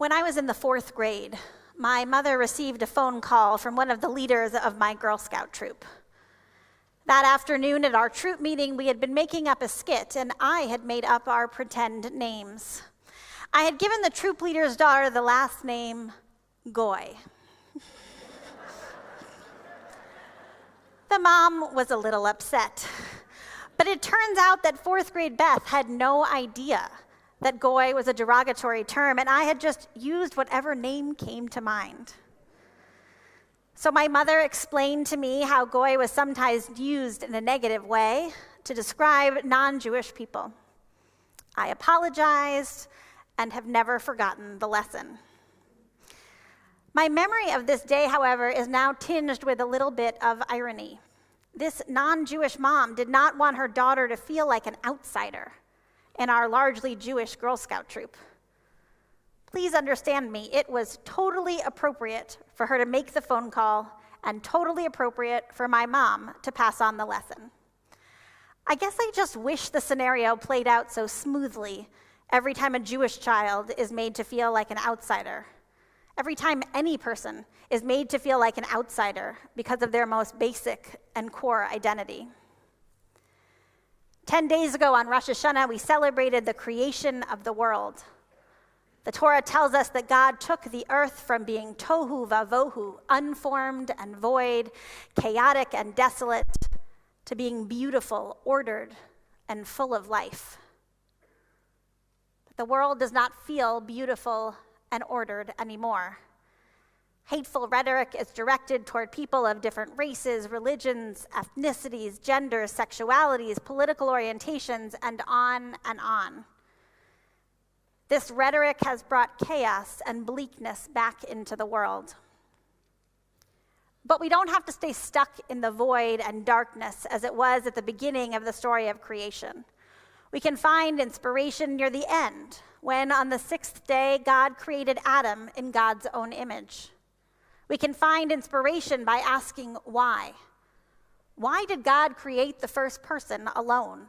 When I was in the 4th grade, my mother received a phone call from one of the leaders of my Girl Scout troop. That afternoon at our troop meeting, we had been making up a skit, and I had made up our pretend names. I had given the troop leader's daughter the last name Goy. The mom was a little upset, but it turns out that 4th grade Beth had no idea that Goy was a derogatory term, and I had just used whatever name came to mind. So my mother explained to me how Goy was sometimes used in a negative way to describe non-Jewish people. I apologized and have never forgotten the lesson. My memory of this day, however, is now tinged with a little bit of irony. This non-Jewish mom did not want her daughter to feel like an outsider in our largely Jewish Girl Scout troop. Please understand me, it was totally appropriate for her to make the phone call and totally appropriate for my mom to pass on the lesson. I guess I just wish the scenario played out so smoothly every time a Jewish child is made to feel like an outsider. Every time any person is made to feel like an outsider because of their most basic and core identity. 10 days ago on Rosh Hashanah, we celebrated the creation of the world. The Torah tells us that God took the earth from being tohu vavohu, unformed and void, chaotic and desolate, to being beautiful, ordered, and full of life. But the world does not feel beautiful and ordered anymore. Hateful rhetoric is directed toward people of different races, religions, ethnicities, genders, sexualities, political orientations, and on and on. This rhetoric has brought chaos and bleakness back into the world. But we don't have to stay stuck in the void and darkness as it was at the beginning of the story of creation. We can find inspiration near the end, when on the 6th day, God created Adam in God's own image. We can find inspiration by asking why. Why did God create the first person alone?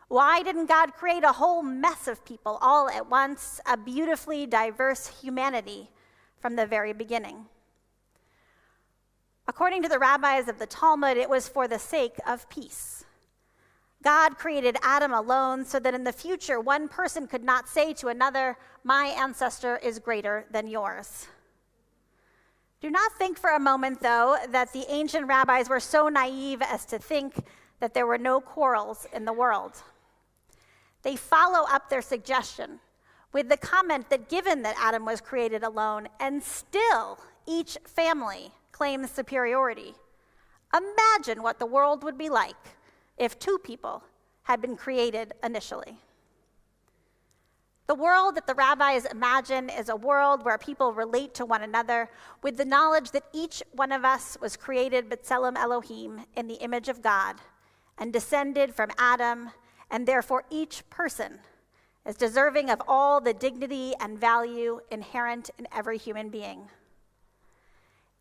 Why didn't God create a whole mess of people all at once, a beautifully diverse humanity from the very beginning? According to the rabbis of the Talmud, it was for the sake of peace. God created Adam alone so that in the future, one person could not say to another, "My ancestor is greater than yours." Do not think for a moment, though, that the ancient rabbis were so naive as to think that there were no quarrels in the world. They follow up their suggestion with the comment that given that Adam was created alone, and still each family claims superiority, imagine what the world would be like if 2 people had been created initially. The world that the rabbis imagine is a world where people relate to one another with the knowledge that each one of us was created b'tselem Elohim, in the image of God, and descended from Adam, and therefore each person is deserving of all the dignity and value inherent in every human being.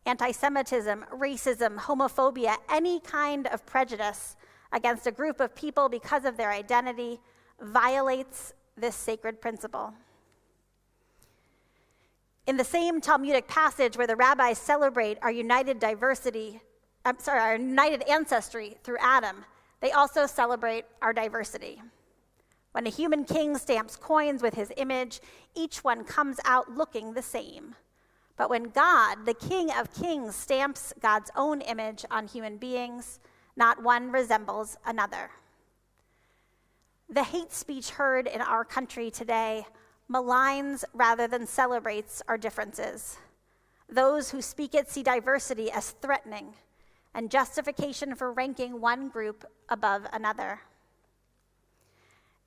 Antisemitism, racism, homophobia, any kind of prejudice against a group of people because of their identity violates this sacred principle. In the same Talmudic passage where the rabbis celebrate our united ancestry through Adam, they also celebrate our diversity. When a human king stamps coins with his image, each one comes out looking the same. But when God, the King of Kings, stamps God's own image on human beings, not one resembles another. The hate speech heard in our country today maligns rather than celebrates our differences. Those who speak it see diversity as threatening and justification for ranking one group above another.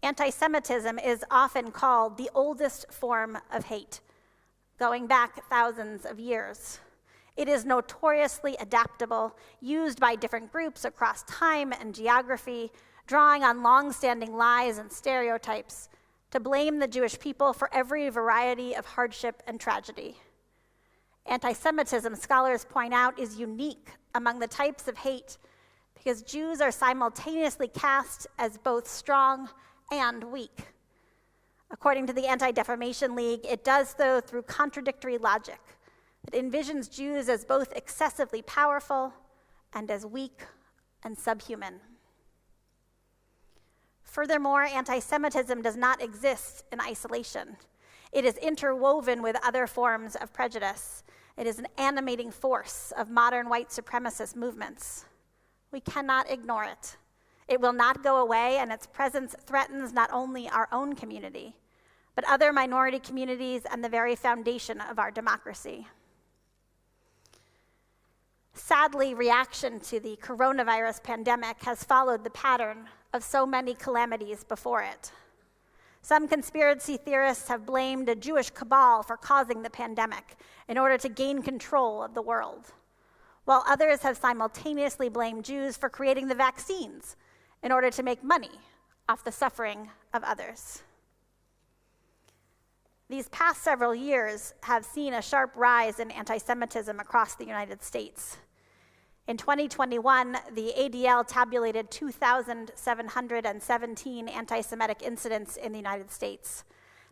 Antisemitism is often called the oldest form of hate, going back thousands of years. It is notoriously adaptable, used by different groups across time and geography, drawing on long-standing lies and stereotypes to blame the Jewish people for every variety of hardship and tragedy. Anti-Semitism, scholars point out, is unique among the types of hate because Jews are simultaneously cast as both strong and weak. According to the Anti-Defamation League, it does so through contradictory logic that envisions Jews as both excessively powerful and as weak and subhuman. Furthermore, anti-Semitism does not exist in isolation. It is interwoven with other forms of prejudice. It is an animating force of modern white supremacist movements. We cannot ignore it. It will not go away, and its presence threatens not only our own community, but other minority communities and the very foundation of our democracy. Sadly, reaction to the coronavirus pandemic has followed the pattern of so many calamities before it. Some conspiracy theorists have blamed a Jewish cabal for causing the pandemic in order to gain control of the world, while others have simultaneously blamed Jews for creating the vaccines in order to make money off the suffering of others. These past several years have seen a sharp rise in anti-Semitism across the United States. In 2021, the ADL tabulated 2,717 anti-Semitic incidents in the United States,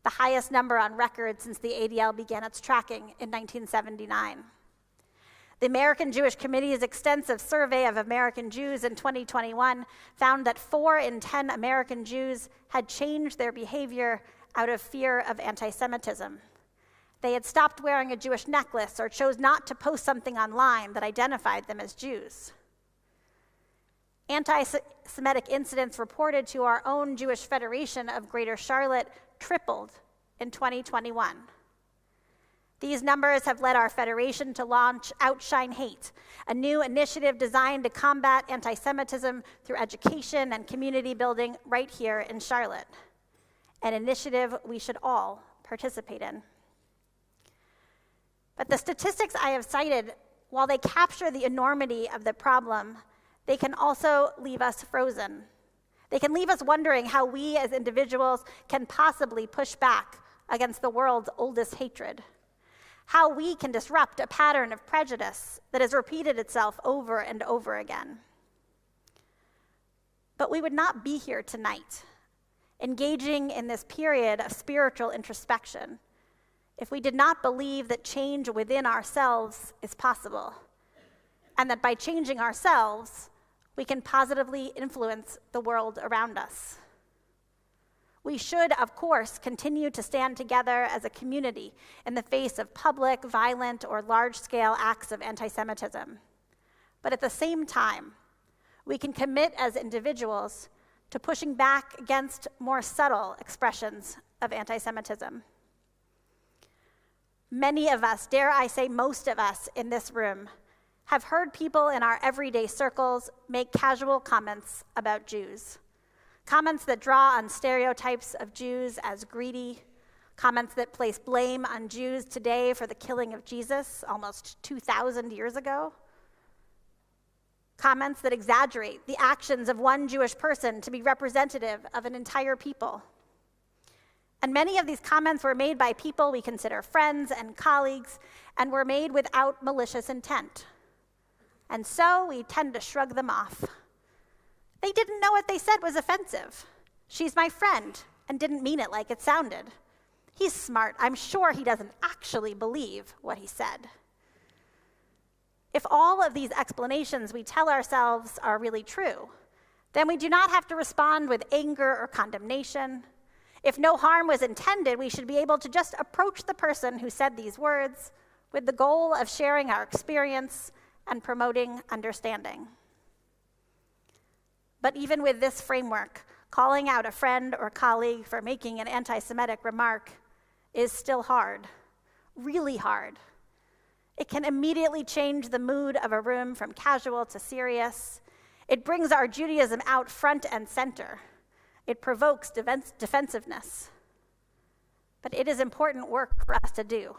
the highest number on record since the ADL began its tracking in 1979. The American Jewish Committee's extensive survey of American Jews in 2021 found that 4 in 10 American Jews had changed their behavior out of fear of anti-Semitism. They had stopped wearing a Jewish necklace or chose not to post something online that identified them as Jews. Anti-Semitic incidents reported to our own Jewish Federation of Greater Charlotte tripled in 2021. These numbers have led our federation to launch Outshine Hate, a new initiative designed to combat anti-Semitism through education and community building right here in Charlotte, an initiative we should all participate in. But the statistics I have cited, while they capture the enormity of the problem, they can also leave us frozen. They can leave us wondering how we as individuals can possibly push back against the world's oldest hatred, how we can disrupt a pattern of prejudice that has repeated itself over and over again. But we would not be here tonight, engaging in this period of spiritual introspection, if we did not believe that change within ourselves is possible, and that by changing ourselves, we can positively influence the world around us. We should, of course, continue to stand together as a community in the face of public, violent, or large-scale acts of anti-Semitism. But at the same time, we can commit as individuals to pushing back against more subtle expressions of anti-Semitism. Many of us, dare I say most of us in this room, have heard people in our everyday circles make casual comments about Jews. Comments that draw on stereotypes of Jews as greedy, comments that place blame on Jews today for the killing of Jesus almost 2,000 years ago. Comments that exaggerate the actions of one Jewish person to be representative of an entire people. And many of these comments were made by people we consider friends and colleagues, and were made without malicious intent. And so we tend to shrug them off. They didn't know what they said was offensive. She's my friend, and didn't mean it like it sounded. He's smart. I'm sure he doesn't actually believe what he said. If all of these explanations we tell ourselves are really true, then we do not have to respond with anger or condemnation. If no harm was intended, we should be able to just approach the person who said these words with the goal of sharing our experience and promoting understanding. But even with this framework, calling out a friend or colleague for making an anti-Semitic remark is still hard, really hard. It can immediately change the mood of a room from casual to serious. It brings our Judaism out front and center. It provokes defensiveness. But it is important work for us to do.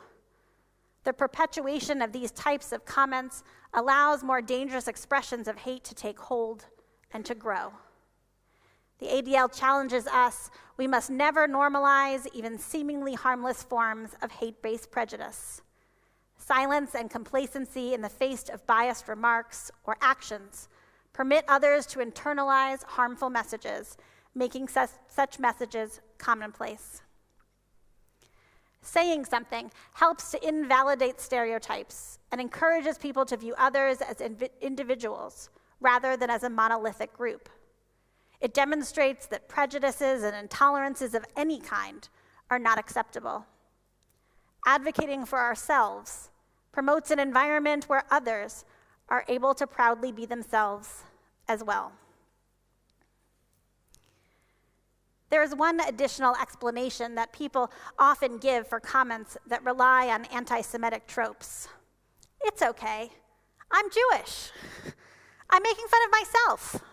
The perpetuation of these types of comments allows more dangerous expressions of hate to take hold and to grow. The ADL challenges us. We must never normalize even seemingly harmless forms of hate-based prejudice. Silence and complacency in the face of biased remarks or actions permit others to internalize harmful messages, making such messages commonplace. Saying something helps to invalidate stereotypes and encourages people to view others as individuals rather than as a monolithic group. It demonstrates that prejudices and intolerances of any kind are not acceptable. Advocating for ourselves promotes an environment where others are able to proudly be themselves as well. There is one additional explanation that people often give for comments that rely on anti-Semitic tropes. It's okay. I'm Jewish. I'm making fun of myself.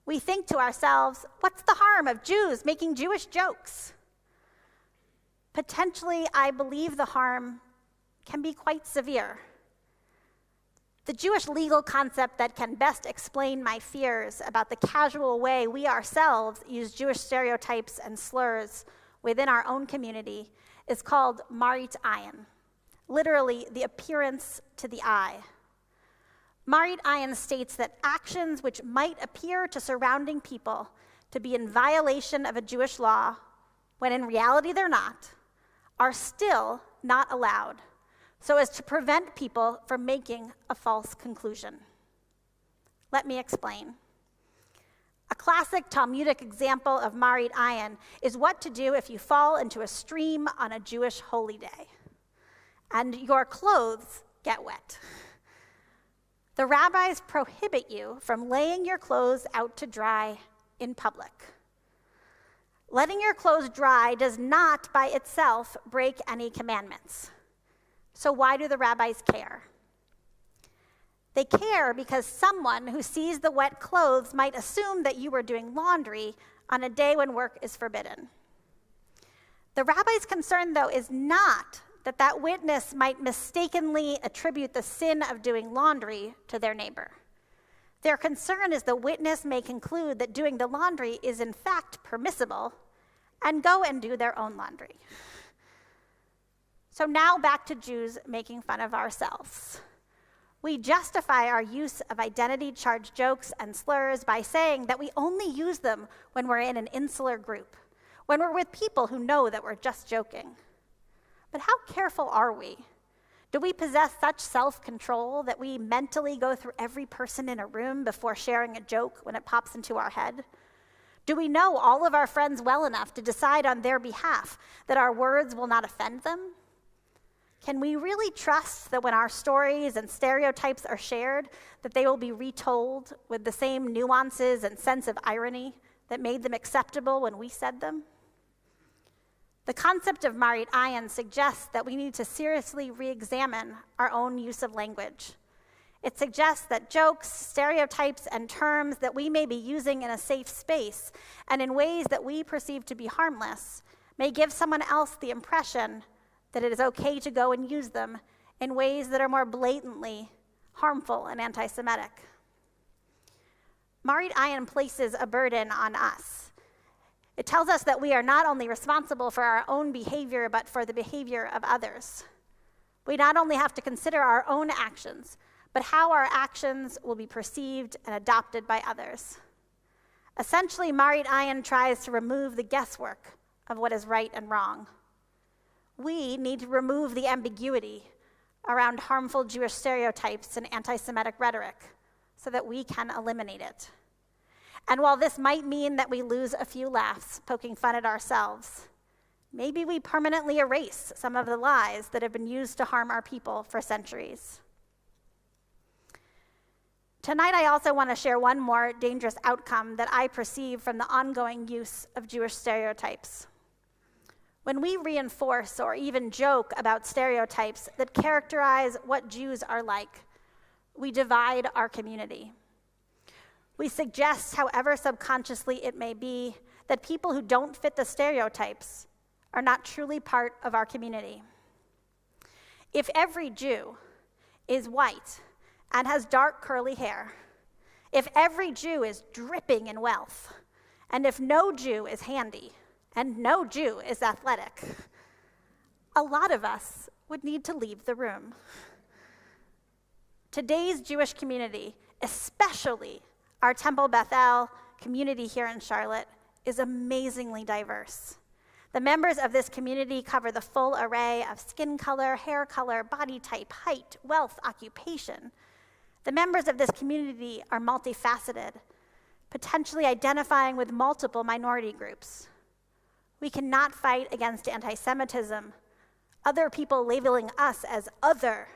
We think to ourselves, what's the harm of Jews making Jewish jokes? Potentially, I believe the harm can be quite severe. The Jewish legal concept that can best explain my fears about the casual way we ourselves use Jewish stereotypes and slurs within our own community is called Marit Ayin, literally the appearance to the eye. Marit Ayin states that actions which might appear to surrounding people to be in violation of a Jewish law, when in reality they're not, are still not allowed, so as to prevent people from making a false conclusion. Let me explain. A classic Talmudic example of Marit Ayin is what to do if you fall into a stream on a Jewish holy day and your clothes get wet. The rabbis prohibit you from laying your clothes out to dry in public. Letting your clothes dry does not by itself break any commandments. So why do the rabbis care? They care because someone who sees the wet clothes might assume that you were doing laundry on a day when work is forbidden. The rabbi's concern, though, is not that that witness might mistakenly attribute the sin of doing laundry to their neighbor. Their concern is the witness may conclude that doing the laundry is in fact permissible and go and do their own laundry. So now back to Jews making fun of ourselves. We justify our use of identity-charged jokes and slurs by saying that we only use them when we're in an insular group, when we're with people who know that we're just joking. But how careful are we? Do we possess such self-control that we mentally go through every person in a room before sharing a joke when it pops into our head? Do we know all of our friends well enough to decide on their behalf that our words will not offend them? Can we really trust that when our stories and stereotypes are shared, that they will be retold with the same nuances and sense of irony that made them acceptable when we said them? The concept of Marit Ayin suggests that we need to seriously re-examine our own use of language. It suggests that jokes, stereotypes, and terms that we may be using in a safe space and in ways that we perceive to be harmless may give someone else the impression that it is okay to go and use them in ways that are more blatantly harmful and anti-Semitic. Marit Ayin places a burden on us. It tells us that we are not only responsible for our own behavior, but for the behavior of others. We not only have to consider our own actions, but how our actions will be perceived and adopted by others. Essentially, Marit Ayin tries to remove the guesswork of what is right and wrong. We need to remove the ambiguity around harmful Jewish stereotypes and anti-Semitic rhetoric so that we can eliminate it. And while this might mean that we lose a few laughs poking fun at ourselves, maybe we permanently erase some of the lies that have been used to harm our people for centuries. Tonight, I also want to share one more dangerous outcome that I perceive from the ongoing use of Jewish stereotypes. When we reinforce or even joke about stereotypes that characterize what Jews are like, we divide our community. We suggest, however subconsciously it may be, that people who don't fit the stereotypes are not truly part of our community. If every Jew is white and has dark curly hair, if every Jew is dripping in wealth, and if no Jew is handy, and no Jew is athletic, a lot of us would need to leave the room. Today's Jewish community, especially our Temple Bethel community here in Charlotte, is amazingly diverse. The members of this community cover the full array of skin color, hair color, body type, height, wealth, occupation. The members of this community are multifaceted, potentially identifying with multiple minority groups. We cannot fight against anti-Semitism, other people labeling us as other,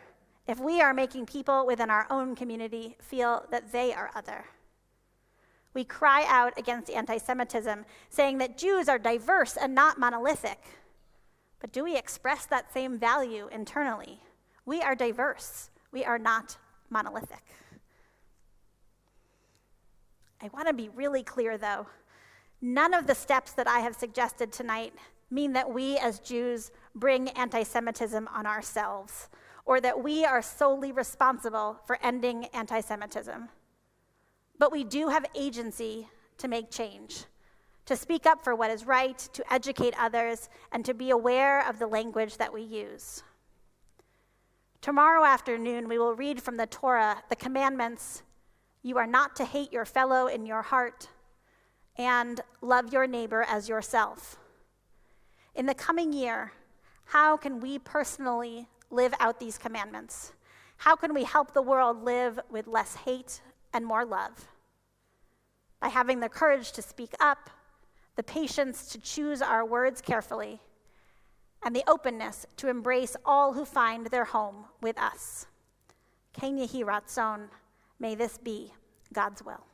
if we are making people within our own community feel that they are other. We cry out against anti-Semitism, saying that Jews are diverse and not monolithic. But do we express that same value internally? We are diverse. We are not monolithic. I want to be really clear, though. None of the steps that I have suggested tonight mean that we as Jews bring anti-Semitism on ourselves, or that we are solely responsible for ending anti-Semitism. But we do have agency to make change, to speak up for what is right, to educate others, and to be aware of the language that we use. Tomorrow afternoon, we will read from the Torah the commandments, "You are not to hate your fellow in your heart," and "Love your neighbor as yourself." In the coming year, how can we personally live out these commandments? How can we help the world live with less hate and more love? By having the courage to speak up, the patience to choose our words carefully, and the openness to embrace all who find their home with us. Ken Yehi Ratzon, may this be God's will.